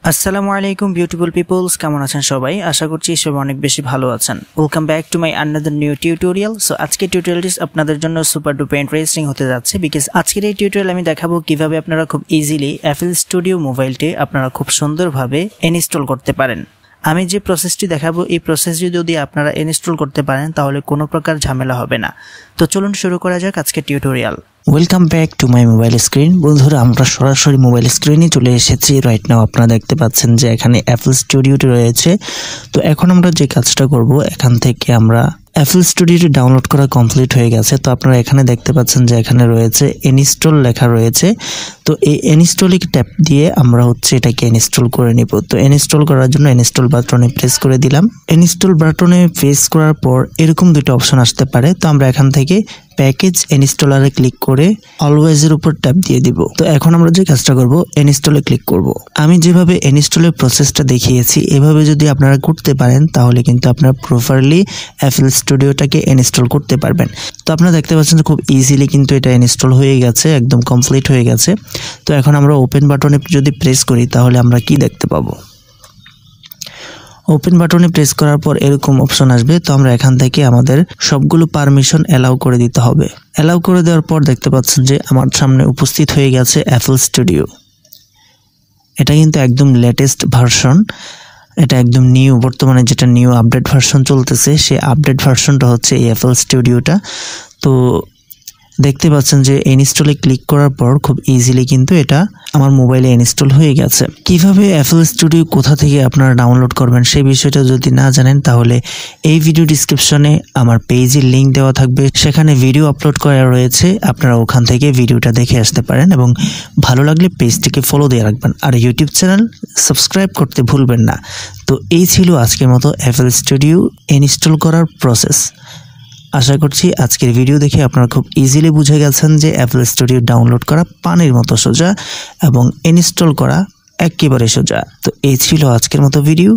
আসসালামু আলাইকুম beautiful people's, কেমন আছেন সবাই? আশা করছি সবাই অনেক বেশি ভালো আছেন। Welcome back to my another new tutorial. So আজকের টিউটোরিয়ালটি আপনাদের জন্য সুপার ডুপার ইন্টারেস্টিং হতে যাচ্ছে, বিকজ আজকের এই টিউটোরিয়াল আমি দেখাবো কিভাবে আপনারা খুব ইজিলি FL স্টুডিও মোবাইলটি আপনারা খুব সুন্দরভাবে ইনস্টল করতে পারেন। আমি যে প্রসেসটি দেখাবো এই প্রসেসটি যদি আপনারা ইনস্টল করতে পারেন তাহলে কোনো প্রকার ঝামেলা হবে না। তো চলুন শুরু করা যাক আজকের tutorial. Welcome back to my mobile screen. বন্ধুরা, আমরা সরাসরি মোবাইল স্ক্রিনে চলে এসেছি। রাইট নাও আপনারা দেখতে পাচ্ছেন যে এখানে FL স্টুডিওটি রয়েছে। তো এখন আমরা যে কাজটা করব, এখান থেকে আমরা FL স্টুডিওটি ডাউনলোড করা কমপ্লিট হয়ে গেছে। তো আপনারা এখানে দেখতে পাচ্ছেন যে এখানে রয়েছে ইনস্টল লেখা রয়েছে। তো এই ইনস্টলে ট্যাপ দিয়ে আমরা এটাকে ইনস্টল করে নিব। তো ইনস্টল করার জন্য ইনস্টল বাটনে প্রেস করে দিলাম। ইনস্টল বাটনে প্রেস করার পর এরকম দুটো অপশন আসতে পারে। তো আমরা এখান থেকে প্যাকেজ ইনস্টলারে ক্লিক করে অলওয়েজের উপর ট্যাপ দিয়ে দিব। তো এখন আমরা যে কাজটা করব, ইনস্টলে ক্লিক করব। আমি যেভাবে ইনস্টলের প্রসেসটা দেখিয়েছি এভাবে যদি আপনারা করতে পারেন তাহলে কিন্তু আপনারা প্রপারলি FL স্টুডিওটাকে ইনস্টল করতে পারবেন। তো আপনারা দেখতে পাচ্ছেন যে খুব ইজিলি কিন্তু এটা ইনস্টল হয়ে গেছে, একদম কমপ্লিট হয়ে গেছে। তো এখন আমরা ওপেন বাটনে যদি প্রেস করি তাহলে আমরা কি দেখতে পাবো? ওপেন বাটনে প্রেস করার পর এরকম অপশন আসবে। তো আমরা এখান থেকে আমাদের সবগুলো পারমিশন অ্যালাউ করে দিতে হবে। অ্যালাউ করে দেওয়ার পর দেখতে পাচ্ছেন যে আমার সামনে উপস্থিত হয়ে গেছে FL স্টুডিও। এটা কিন্তু একদম লেটেস্ট ভার্সন, এটা একদম নিউ, বর্তমানে যেটা নিউ আপডেট ভার্সন চলতেছে সেই আপডেট ভার্সনটা হচ্ছে এই FL স্টুডিওটা। তো দেখতে পাচ্ছেন যে ইনস্টলে ক্লিক করার পর খুব ইজিলি কিন্তু এটা আমার মোবাইলে ইনস্টল হয়ে গেছে। কিভাবে FL স্টুডিও কোথা থেকে আপনারা ডাউনলোড করবেন সেই বিষয়টা যদি না জানেন তাহলে এই ভিডিও ডিসক্রিপশনে আমার পেজের লিংক দেওয়া থাকবে, সেখানে ভিডিও আপলোড করা রয়েছে। আপনারা ওখান থেকে ভিডিওটা দেখে আসতে পারেন এবং ভালো লাগলে পেজটিকে ফলো দিয়ে রাখবেন, আর ইউটিউব চ্যানেল সাবস্ক্রাইব করতে ভুলবেন না। তো এই ছিল আজকের মতো FL স্টুডিও ইনস্টল করার প্রসেস। আশা করছি আজকের ভিডিও দেখে আপনারা খুব ইজিলি বুঝে গেছেন যে FL স্টুডিও ডাউনলোড করা পানির মতো সোজা এবং ইনস্টল করা একেবারে সোজা। তো এই ছিল আজকের মতো ভিডিও।